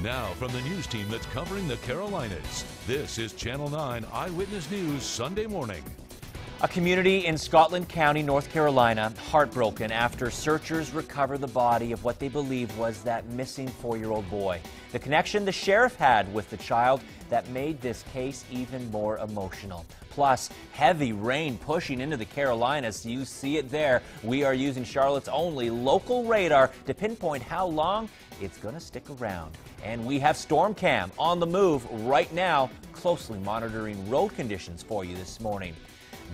Now, from the news team that's covering the Carolinas, this is Channel 9 Eyewitness News Sunday morning. A community in Scotland County, North Carolina, heartbroken after searchers recover the body of what they believe was that missing 4-year-old boy. The connection the sheriff had with the child that made this case even more emotional. Plus, heavy rain pushing into the Carolinas. You see it there. We are using Charlotte's only local radar to pinpoint how long it's going to stick around. And we have Storm Cam on the move right now, closely monitoring road conditions for you this morning.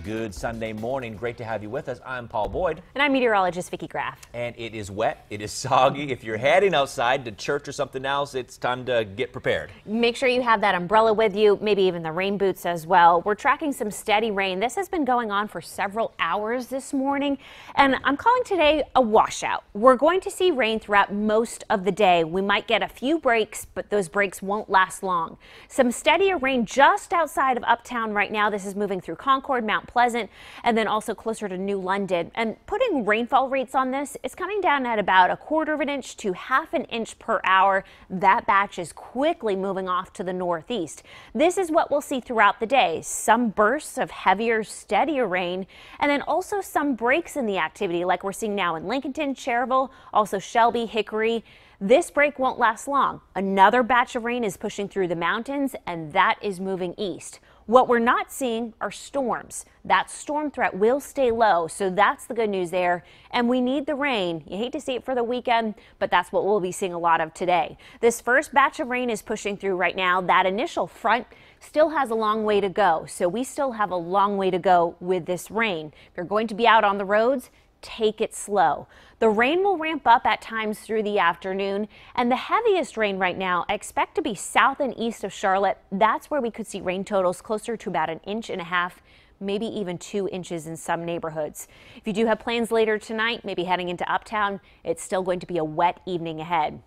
Good Sunday morning. Great to have you with us. I'm Paul Boyd. And I'm meteorologist Vicki Graff. And it is wet. It is soggy. If you're heading outside to church or something else, it's time to get prepared. Make sure you have that umbrella with you, maybe even the rain boots as well. We're tracking some steady rain. This has been going on for several hours this morning, and I'm calling today a washout. We're going to see rain throughout most of the day. We might get a few breaks, but those breaks won't last long. Some steadier rain just outside of Uptown right now. This is moving through Concord, Mount Pleasant, and then also closer to New London. And putting rainfall rates on this, it's coming down at about 1/4 of an inch to 1/2 inch per hour. That batch is quickly moving off to the northeast. This is what we'll see throughout the day. Some bursts of heavier, steadier rain, and then also some breaks in the activity like we're seeing now in Lincolnton, Cherville, also Shelby, Hickory. This break won't last long. Another batch of rain is pushing through the mountains, and that is moving east. What we're not seeing are storms. That storm threat will stay low, so that's the good news there. And we need the rain. You hate to see it for the weekend, but that's what we'll be seeing a lot of today. This first batch of rain is pushing through right now. That initial front still has a long way to go, so we still have a long way to go with this rain. If you're going to be out on the roads, take it slow. The rain will ramp up at times through the afternoon, and the heaviest rain right now I expect to be south and east of Charlotte. That's where we could see rain totals closer to about 1.5 inches, maybe even 2 inches in some neighborhoods. If you do have plans later tonight, maybe heading into Uptown, it's still going to be a wet evening ahead.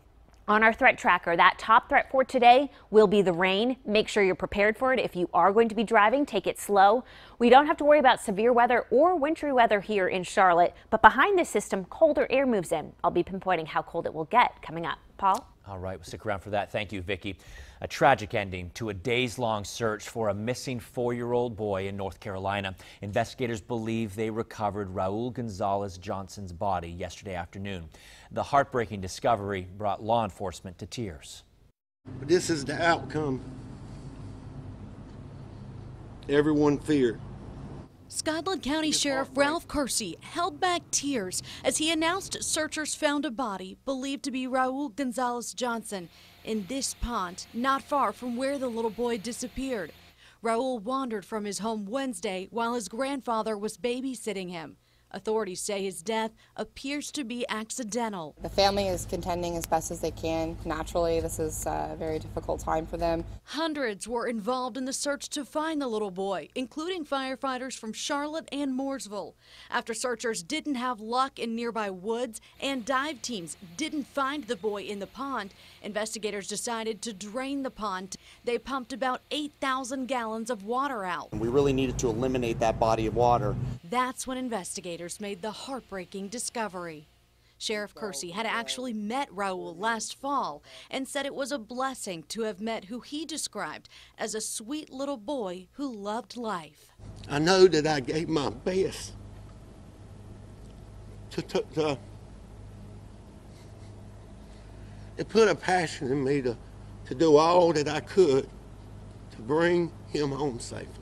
On our threat tracker, that top threat for today will be the rain. Make sure you're prepared for it. If you are going to be driving, take it slow. We don't have to worry about severe weather or wintry weather here in Charlotte, but behind this system, colder air moves in. I'll be pinpointing how cold it will get coming up. Paul? All right, we'll stick around for that. Thank you, Vicki. A tragic ending to a days-long search for a missing 4-year-old boy in North Carolina. Investigators believe they recovered Raul Gonzalez Johnson's body yesterday afternoon. The heartbreaking discovery brought law enforcement to tears. This is the outcome everyone feared. Scotland County Sheriff Ralph Kersey held back tears as he announced searchers found a body believed to be Raul Gonzalez Johnson in this pond not far from where the little boy disappeared. Raul wandered from his home Wednesday while his grandfather was babysitting him. Authorities say his death appears to be accidental. The family is contending as best as they can. Naturally, this is a very difficult time for them. Hundreds were involved in the search to find the little boy, including firefighters from Charlotte and Mooresville. After searchers didn't have luck in nearby woods and dive teams didn't find the boy in the pond, investigators decided to drain the pond. They pumped about 8,000 gallons of water out. We really needed to eliminate that body of water. That's when investigators made the heartbreaking discovery. Sheriff Kersey had actually met Raul last fall and said it was a blessing to have met who he described as a sweet little boy who loved life. I know that I gave my best to put a passion in me to do all that I could to bring him home safely.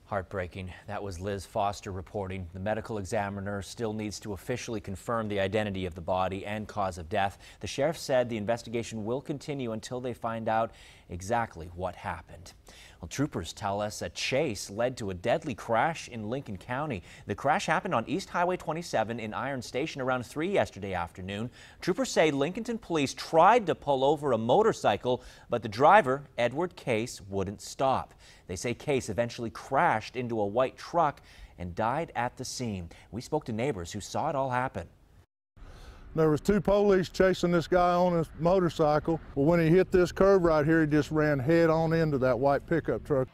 Heartbreaking. That was Liz Foster reporting. The medical examiner still needs to officially confirm the identity of the body and cause of death. The sheriff said the investigation will continue until they find out exactly what happened. Well, troopers tell us a chase led to a deadly crash in Lincoln County. The crash happened on East Highway 27 in Iron Station around 3 yesterday afternoon. Troopers say Lincolnton police tried to pull over a motorcycle, but the driver, Edward Case, wouldn't stop. They say Case eventually crashed into a white truck and died at the scene. We spoke to neighbors who saw it all happen. There was 2 police chasing this guy on his motorcycle. Well, when he hit this curve right here, he just ran head on into that white pickup truck.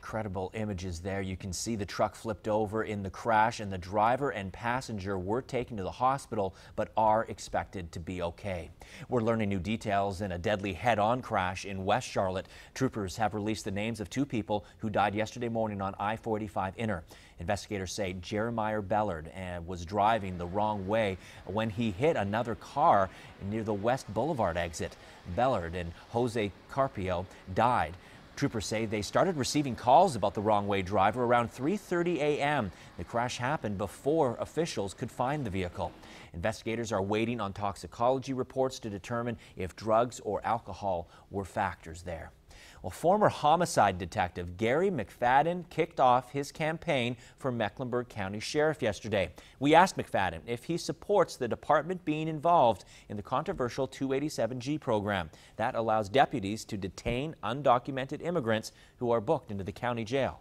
Incredible images there. You can see the truck flipped over in the crash, and the driver and passenger were taken to the hospital but are expected to be okay. We're learning new details in a deadly head-on crash in West Charlotte. Troopers have released the names of 2 people who died yesterday morning on I-485 Inner. Investigators say Jeremiah Bellard was driving the wrong way when he hit another car near the West Boulevard exit. Bellard and Jose Carpio died. Troopers say they started receiving calls about the wrong way driver around 3:30 a.m. The crash happened before officials could find the vehicle. Investigators are waiting on toxicology reports to determine if drugs or alcohol were factors there. Well, former homicide detective Gary McFadden kicked off his campaign for Mecklenburg County Sheriff yesterday. We asked McFadden if he supports the department being involved in the controversial 287G program that allows deputies to detain undocumented immigrants who are booked into the county jail.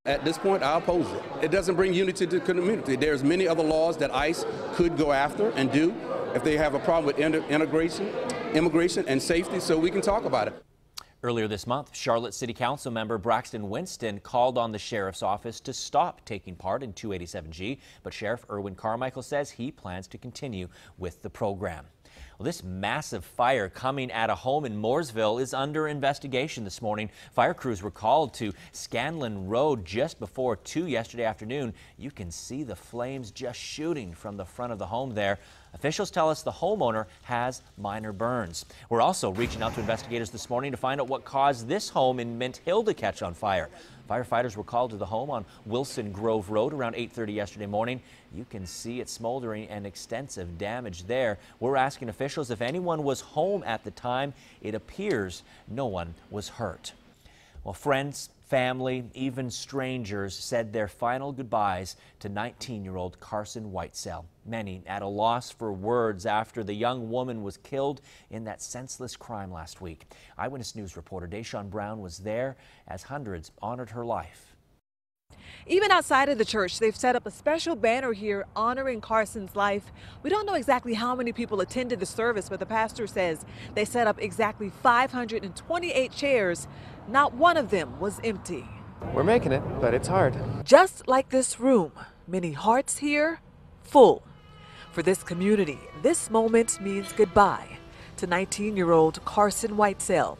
At this point, I oppose it. It doesn't bring unity to the community. There's many other laws that ICE could go after and do if they have a problem with immigration and safety, so we can talk about it. Earlier this month, Charlotte City Council member Braxton Winston called on the sheriff's office to stop taking part in 287G, but Sheriff Erwin Carmichael says he plans to continue with the program. Well, this massive fire coming at a home in Mooresville is under investigation this morning. Fire crews were called to Scanlon Road just before 2 yesterday afternoon. You can see the flames just shooting from the front of the home there. Officials tell us the homeowner has minor burns. We're also reaching out to investigators this morning to find out what caused this home in Mint Hill to catch on fire. Firefighters were called to the home on Wilson Grove Road around 8:30 yesterday morning. You can see it smoldering and extensive damage there. We're asking officials if anyone was home at the time. It appears no one was hurt. Well, friends, family, even strangers said their final goodbyes to 19-year-old Carson Whitecell. Many at a loss for words after the young woman was killed in that senseless crime last week. Eyewitness News reporter Deshaun Brown was there as hundreds honored her life. Even outside of the church, they've set up a special banner here honoring Carson's life. We don't know exactly how many people attended the service, but the pastor says they set up exactly 528 chairs. Not one of them was empty. We're making it, but it's hard. Just like this room, many hearts here full. For this community, this moment means goodbye to 19-year-old Carson Whitecell.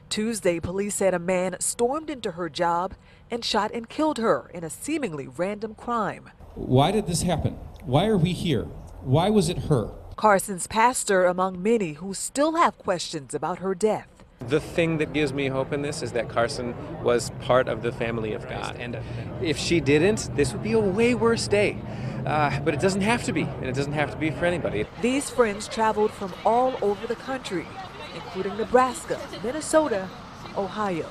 Tuesday, police said a man stormed into her job and shot and killed her in a seemingly random crime. Why did this happen? Why are we here? Why was it her? Carson's pastor among many who still have questions about her death. The thing that gives me hope in this is that Carson was part of the family of God. And if she didn't, this would be a way worse day. But it doesn't have to be, and it doesn't have to be for anybody. These friends traveled from all over the country, including Nebraska, Minnesota, Ohio.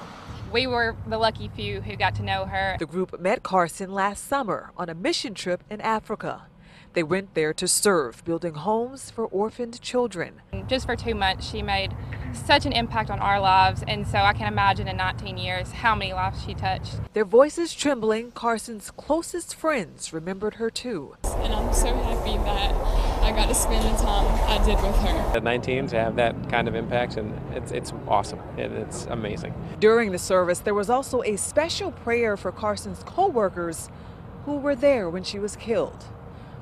We were the lucky few who got to know her. The group met Carson last summer on a mission trip in Africa. They went there to serve, building homes for orphaned children. Just for 2 months, she made such an impact on our lives, and so I can imagine in 19 years how many lives she touched. Their voices trembling, Carson's closest friends remembered her too. And I'm so happy that I got to spend the time I did with her. At 19, to have that kind of impact, and it's awesome, and it's amazing. During the service, there was also a special prayer for Carson's co-workers who were there when she was killed.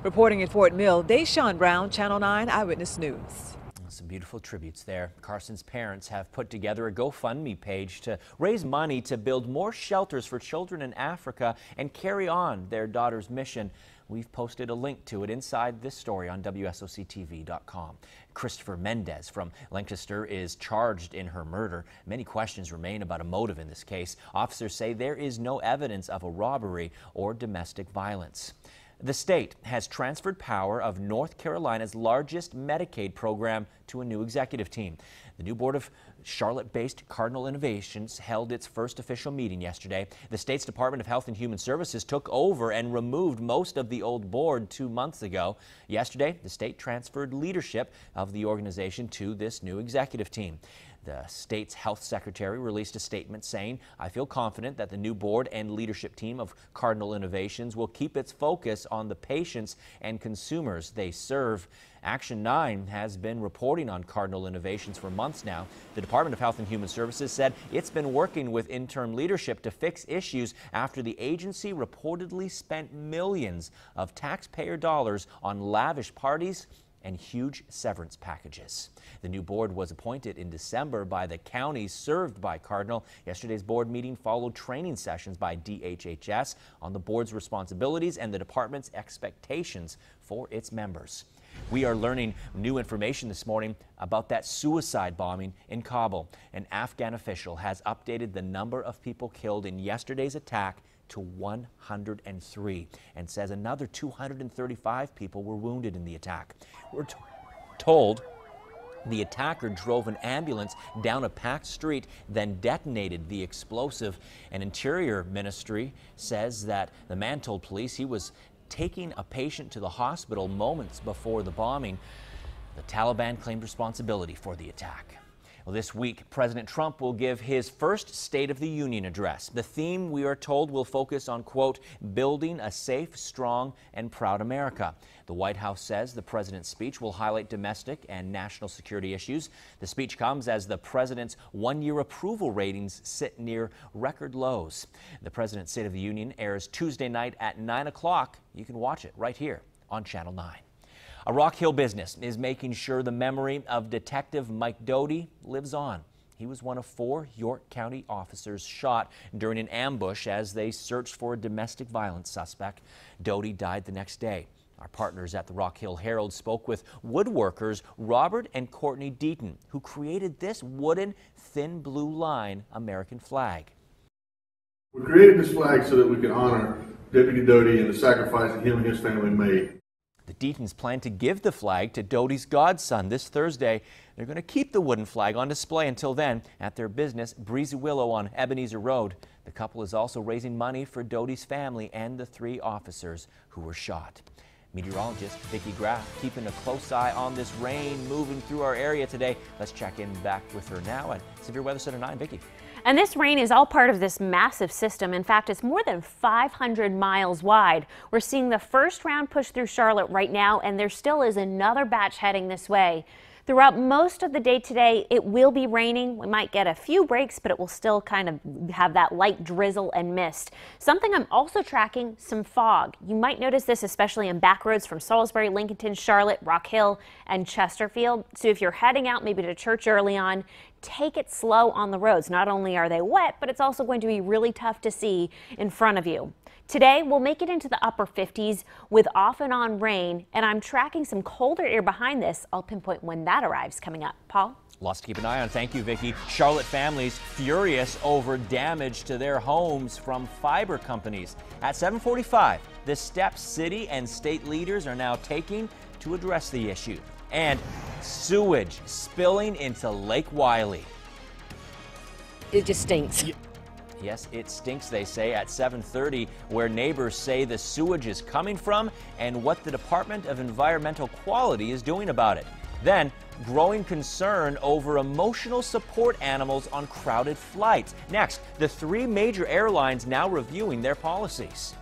Reporting in Fort Mill, Deshaun Brown, Channel 9 Eyewitness News. Some beautiful tributes there. Carson's parents have put together a GoFundMe page to raise money to build more shelters for children in Africa and carry on their daughter's mission. We've posted a link to it inside this story on WSOCTV.com. Christopher Mendez from Lancaster is charged in her murder. Many questions remain about a motive in this case. Officers say there is no evidence of a robbery or domestic violence. The state has transferred power of North Carolina's largest Medicaid program to a new executive team. The new board of Charlotte-based Cardinal Innovations held its first official meeting yesterday. The state's Department of Health and Human Services took over and removed most of the old board 2 months ago. Yesterday, the state transferred leadership of the organization to this new executive team. The state's health secretary released a statement saying, "I feel confident that the new board and leadership team of Cardinal Innovations will keep its focus on the patients and consumers they serve." Action 9 has been reporting on Cardinal Innovations for months now. The Department of Health and Human Services said it's been working with interim leadership to fix issues after the agency reportedly spent millions of taxpayer dollars on lavish parties and huge severance packages. The new board was appointed in December by the counties served by Cardinal. Yesterday's board meeting followed training sessions by DHHS on the board's responsibilities and the department's expectations for its members. We are learning new information this morning about that suicide bombing in Kabul. An Afghan official has updated the number of people killed in yesterday's attack to 103 and says another 235 people were wounded in the attack. We're told the attacker drove an ambulance down a packed street, then detonated the explosive. An Interior Ministry says that the man told police he was taking a patient to the hospital moments before the bombing. The Taliban claimed responsibility for the attack. Well, this week, President Trump will give his first State of the Union address. The theme, we are told, will focus on, quote, building a safe, strong, and proud America. The White House says the president's speech will highlight domestic and national security issues. The speech comes as the president's one-year approval ratings sit near record lows. The president's State of the Union airs Tuesday night at 9 o'clock. You can watch it right here on Channel 9. A Rock Hill business is making sure the memory of Detective Mike Doty lives on. He was one of 4 York County officers shot during an ambush as they searched for a domestic violence suspect. Doty died the next day. Our partners at the Rock Hill Herald spoke with woodworkers Robert and Courtney Deaton, who created this wooden, thin blue line American flag. We created this flag so that we could honor Deputy Doty and the sacrifice that him and his family made. The Deatons plan to give the flag to Doty's godson this Thursday. They're going to keep the wooden flag on display until then at their business, Breezy Willow on Ebenezer Road. The couple is also raising money for Doty's family and the 3 officers who were shot. Meteorologist Vicki Graff keeping a close eye on this rain moving through our area today. Let's check in back with her now at Severe Weather Center 9. Vicki. And this rain is all part of this massive system. In fact, it's more than 500 miles wide. We're seeing the first round push through Charlotte right now, and there still is another batch heading this way. Throughout most of the day today, it will be raining. We might get a few breaks, but it will still kind of have that light drizzle and mist. Something I'm also tracking, some fog. You might notice this especially in back roads from Salisbury, Lincolnton, Charlotte, Rock Hill, and Chesterfield. So if you're heading out maybe to church early on, take it slow on the roads. Not only are they wet, but it's also going to be really tough to see in front of you. Today, we'll make it into the upper 50s with off and on rain, and I'm tracking some colder air behind this. I'll pinpoint when that arrives coming up. Paul? Lots to keep an eye on. Thank you, Vicki. Charlotte families furious over damage to their homes from fiber companies. At 7:45, the steps city and state leaders are now taking to address the issue. And sewage spilling into Lake Wylie. It just stinks. Yes, it stinks, they say, at 7:30, where neighbors say the sewage is coming from and what the Department of Environmental Quality is doing about it. Then, growing concern over emotional support animals on crowded flights. Next, the 3 major airlines now reviewing their policies.